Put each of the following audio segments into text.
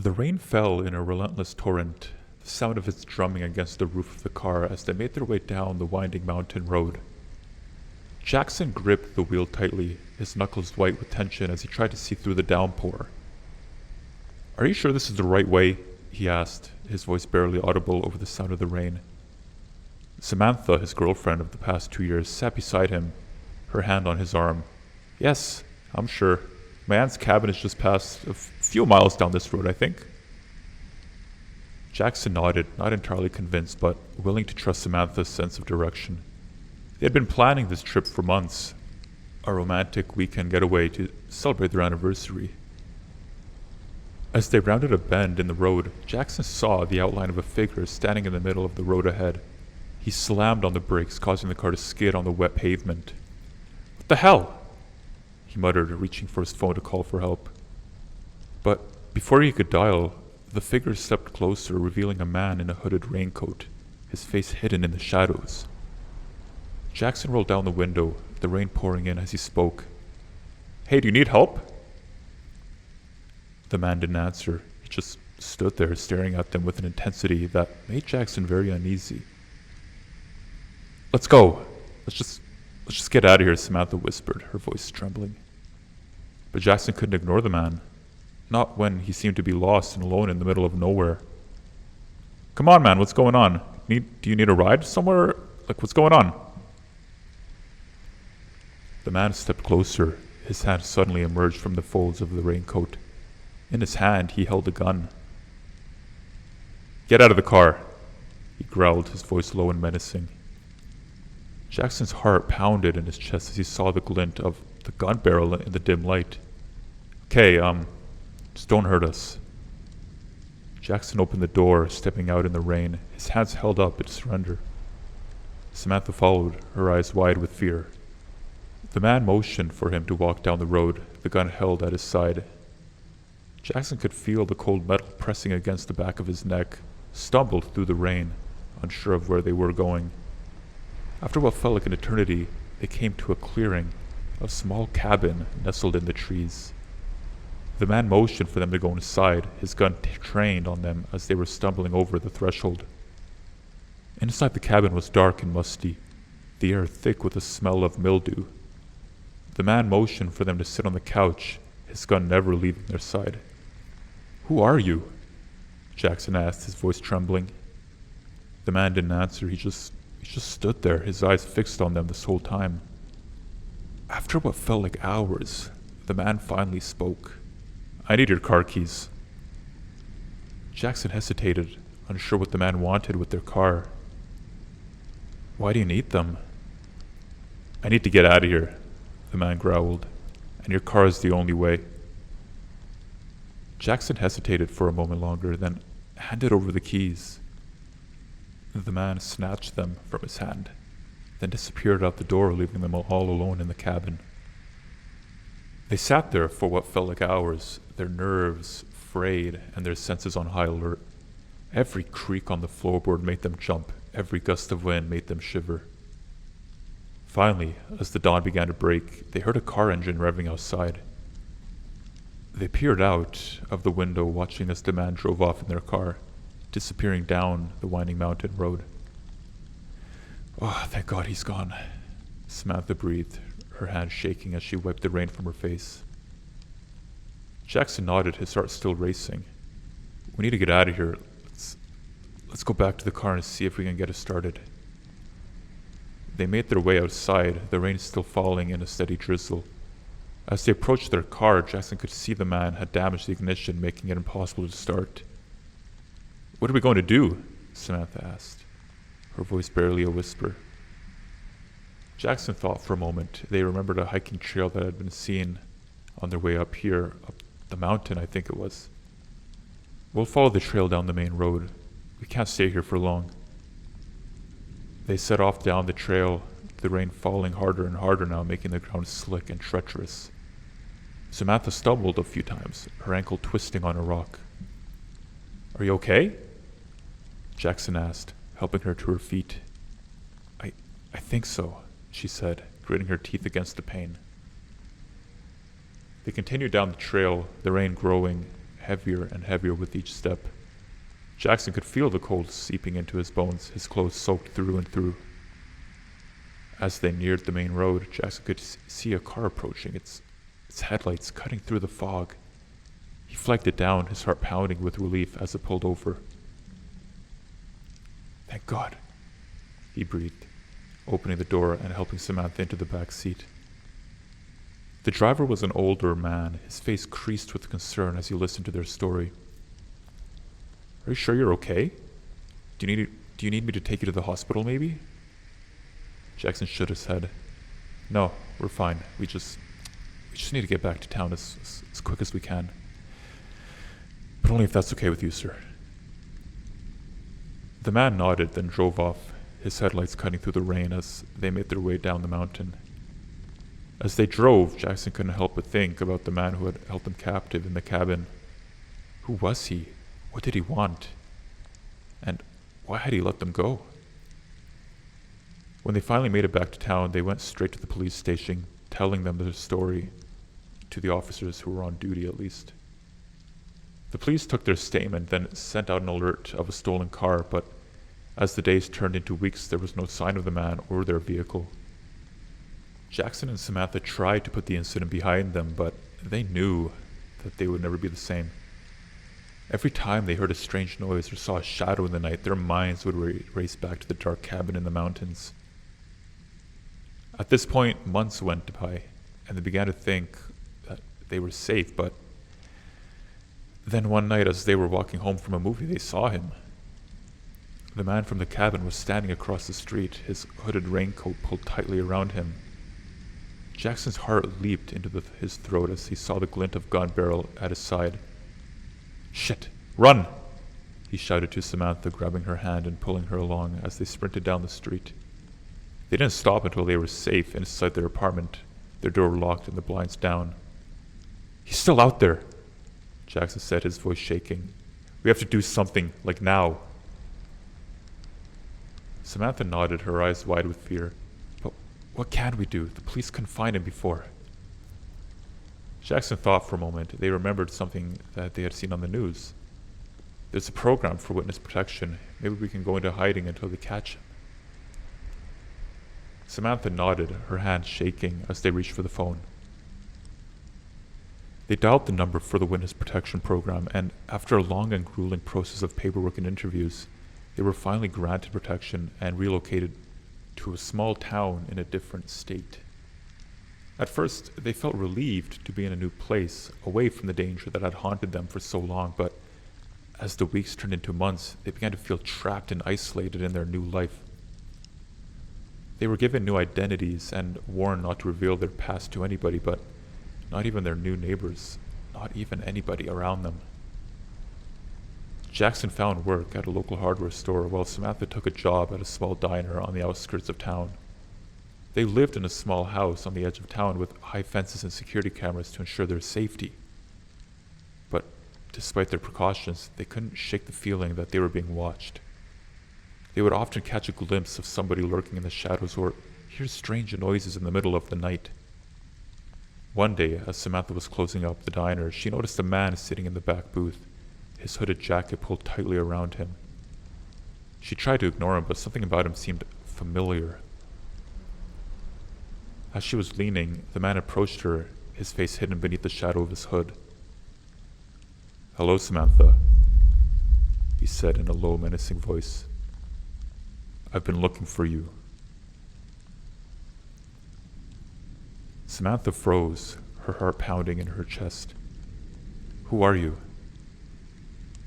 The rain fell in a relentless torrent, the sound of its drumming against the roof of the car as they made their way down the winding mountain road. Jackson gripped the wheel tightly, his knuckles white with tension as he tried to see through the downpour. "Are you sure this is the right way?" he asked, his voice barely audible over the sound of the rain. Samantha, his girlfriend of the past 2 years, sat beside him, her hand on his arm. "Yes, I'm sure. My aunt's cabin is just past a few miles down this road, I think." Jackson nodded, not entirely convinced, but willing to trust Samantha's sense of direction. They had been planning this trip for months, a romantic weekend getaway to celebrate their anniversary. As they rounded a bend in the road, Jackson saw the outline of a figure standing in the middle of the road ahead. He slammed on the brakes, causing the car to skid on the wet pavement. "What the hell?" he muttered, reaching for his phone to call for help. But before he could dial, the figure stepped closer, revealing a man in a hooded raincoat, his face hidden in the shadows. Jackson rolled down the window, the rain pouring in as he spoke. "Hey, do you need help?" The man didn't answer. He just stood there, staring at them with an intensity that made Jackson very uneasy. "Let's go. Let's just get out of here," Samantha whispered, her voice trembling. But Jackson couldn't ignore the man, not when he seemed to be lost and alone in the middle of nowhere. "Come on, man, what's going on? Do you need a ride somewhere? What's going on?" The man stepped closer. His hand suddenly emerged from the folds of the raincoat. In his hand, he held a gun. "Get out of the car," he growled, his voice low and menacing. Jackson's heart pounded in his chest as he saw the glint of the gun barrel in the dim light. "Okay, just don't hurt us." Jackson opened the door, stepping out in the rain, his hands held up in surrender. Samantha followed, her eyes wide with fear. The man motioned for him to walk down the road, the gun held at his side. Jackson could feel the cold metal pressing against the back of his neck, stumbled through the rain, unsure of where they were going. After what felt like an eternity, they came to a clearing, a small cabin nestled in the trees. The man motioned for them to go inside, his gun trained on them as they were stumbling over the threshold. Inside the cabin was dark and musty, the air thick with the smell of mildew. The man motioned for them to sit on the couch, his gun never leaving their side. "Who are you?" Jackson asked, his voice trembling. The man didn't answer. He just stood there, his eyes fixed on them this whole time. After what felt like hours, the man finally spoke. "I need your car keys." Jackson hesitated, unsure what the man wanted with their car. "Why do you need them?" "I need to get out of here," the man growled, "and your car is the only way." Jackson hesitated for a moment longer, then handed over the keys. The man snatched them from his hand, then disappeared out the door, leaving them all alone in the cabin. They sat there for what felt like hours, their nerves frayed and their senses on high alert. Every creak on the floorboard made them jump, every gust of wind made them shiver. Finally, as the dawn began to break, they heard a car engine revving outside. They peered out of the window, watching as the man drove off in their car, disappearing down the winding mountain road. "Oh, thank God he's gone," Samantha breathed, her hand shaking as she wiped the rain from her face. Jackson nodded, his heart still racing. "We need to get out of here. Let's go back to the car and see if we can get it started." They made their way outside, the rain still falling in a steady drizzle. As they approached their car, Jackson could see the man had damaged the ignition, making it impossible to start. "What are we going to do?" Samantha asked, her voice barely a whisper. Jackson thought for a moment. They remembered a hiking trail that had been seen on their way up here, up the mountain, I think it was. "We'll follow the trail down the main road. We can't stay here for long." They set off down the trail, the rain falling harder and harder now, making the ground slick and treacherous. Samantha stumbled a few times, her ankle twisting on a rock. "Are you okay?" Jackson asked, helping her to her feet. I think so," she said, gritting her teeth against the pain. They continued down the trail, the rain growing heavier and heavier with each step. Jackson could feel the cold seeping into his bones, his clothes soaked through and through. As they neared the main road, Jackson could see a car approaching, its headlights cutting through the fog. He flagged it down, his heart pounding with relief as it pulled over. "Thank God," he breathed, opening the door and helping Samantha into the back seat. The driver was an older man, his face creased with concern as he listened to their story. "Are you sure you're okay? Do you need me to take you to the hospital, maybe?" Jackson shook his head. "No, we're fine. We just need to get back to town as quick as we can. But only if that's okay with you, sir." The man nodded, then drove off, his headlights cutting through the rain as they made their way down the mountain. As they drove, Jackson couldn't help but think about the man who had held them captive in the cabin. Who was he? What did he want? And why had he let them go? When they finally made it back to town, they went straight to the police station, telling them their story, to the officers who were on duty at least. The police took their statement, then sent out an alert of a stolen car, but as the days turned into weeks, there was no sign of the man or their vehicle. Jackson and Samantha tried to put the incident behind them, but they knew that they would never be the same. Every time they heard a strange noise or saw a shadow in the night, their minds would race back to the dark cabin in the mountains. At this point, months went by, and they began to think that they were safe, but then one night as they were walking home from a movie, they saw him. The man from the cabin was standing across the street, his hooded raincoat pulled tightly around him. Jackson's heart leaped into his throat as he saw the glint of gun barrel at his side. "Shit! Run!" he shouted to Samantha, grabbing her hand and pulling her along as they sprinted down the street. They didn't stop until they were safe inside their apartment, their door locked and the blinds down. "He's still out there," Jackson said, his voice shaking. "We have to do something, like now." Samantha nodded, her eyes wide with fear. "But what can we do? The police couldn't find him before." Jackson thought for a moment. They remembered something that they had seen on the news. "There's a program for witness protection. Maybe we can go into hiding until they catch him." Samantha nodded, her hand shaking as they reached for the phone. They dialed the number for the witness protection program, and after a long and grueling process of paperwork and interviews, they were finally granted protection and relocated to a small town in a different state. At first, they felt relieved to be in a new place, away from the danger that had haunted them for so long, but as the weeks turned into months, they began to feel trapped and isolated in their new life. They were given new identities and warned not to reveal their past to anybody, but not even their new neighbors, not even anybody around them. Jackson found work at a local hardware store while Samantha took a job at a small diner on the outskirts of town. They lived in a small house on the edge of town with high fences and security cameras to ensure their safety. But despite their precautions, they couldn't shake the feeling that they were being watched. They would often catch a glimpse of somebody lurking in the shadows or hear strange noises in the middle of the night. One day, as Samantha was closing up the diner, she noticed a man sitting in the back booth, his hooded jacket pulled tightly around him. She tried to ignore him, but something about him seemed familiar. As she was leaning, the man approached her, his face hidden beneath the shadow of his hood. "Hello, Samantha," he said in a low, menacing voice. "I've been looking for you." Samantha froze, her heart pounding in her chest. "Who are you?"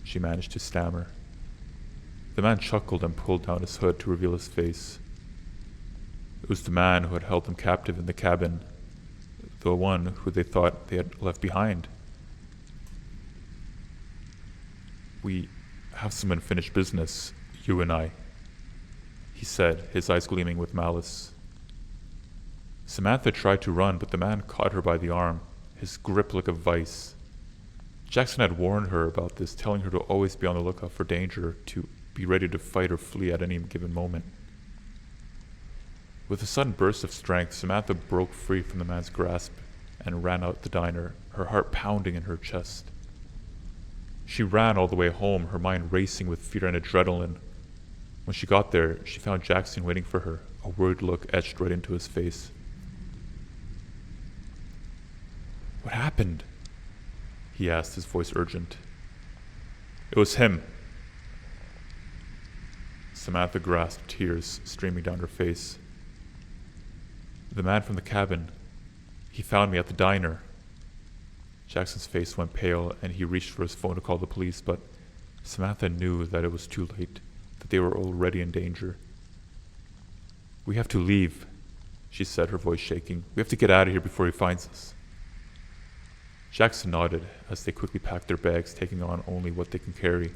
she managed to stammer. The man chuckled and pulled down his hood to reveal his face. It was the man who had held them captive in the cabin, the one who they thought they had left behind. "We have some unfinished business, you and I," he said, his eyes gleaming with malice. Samantha tried to run, but the man caught her by the arm, his grip like a vice. Jackson had warned her about this, telling her to always be on the lookout for danger, to be ready to fight or flee at any given moment. With a sudden burst of strength, Samantha broke free from the man's grasp and ran out the diner, her heart pounding in her chest. She ran all the way home, her mind racing with fear and adrenaline. When she got there, she found Jackson waiting for her, a worried look etched right into his face. "What happened?" he asked, his voice urgent. "It was him." Samantha grasped, tears streaming down her face. "The man from the cabin. He found me at the diner." Jackson's face went pale, and he reached for his phone to call the police, but Samantha knew that it was too late, that they were already in danger. "We have to leave," she said, her voice shaking. "We have to get out of here before he finds us." Jackson nodded as they quickly packed their bags, taking on only what they can carry.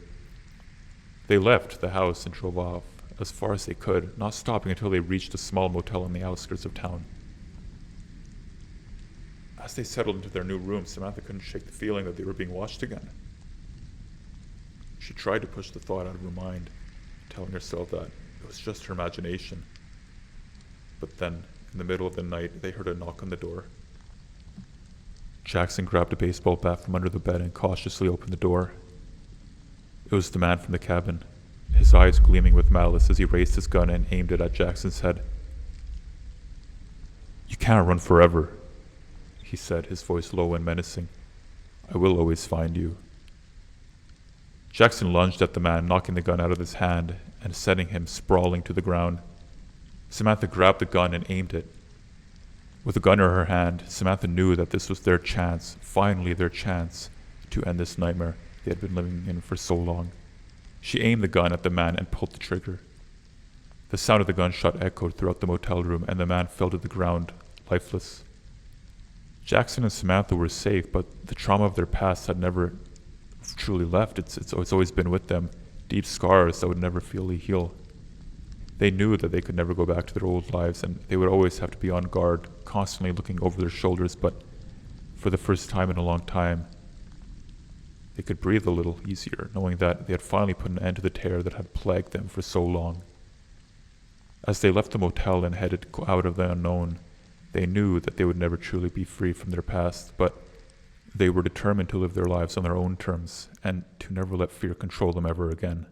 They left the house and drove off as far as they could, not stopping until they reached a small motel on the outskirts of town. As they settled into their new room, Samantha couldn't shake the feeling that they were being watched again. She tried to push the thought out of her mind, telling herself that it was just her imagination. But then, in the middle of the night, they heard a knock on the door. Jackson grabbed a baseball bat from under the bed and cautiously opened the door. It was the man from the cabin, his eyes gleaming with malice as he raised his gun and aimed it at Jackson's head. "You can't run forever," he said, his voice low and menacing. "I will always find you." Jackson lunged at the man, knocking the gun out of his hand and sending him sprawling to the ground. Samantha grabbed the gun and aimed it. With the gun in her hand, Samantha knew that this was their chance, finally their chance, to end this nightmare they had been living in for so long. She aimed the gun at the man and pulled the trigger. The sound of the gunshot echoed throughout the motel room, and the man fell to the ground, lifeless. Jackson and Samantha were safe, but the trauma of their past had never truly left. It's always been with them, deep scars that would never fully heal. They knew that they could never go back to their old lives, and they would always have to be on guard, constantly looking over their shoulders, but for the first time in a long time, they could breathe a little easier, knowing that they had finally put an end to the terror that had plagued them for so long. As they left the motel and headed out of the unknown, they knew that they would never truly be free from their past, but they were determined to live their lives on their own terms and to never let fear control them ever again.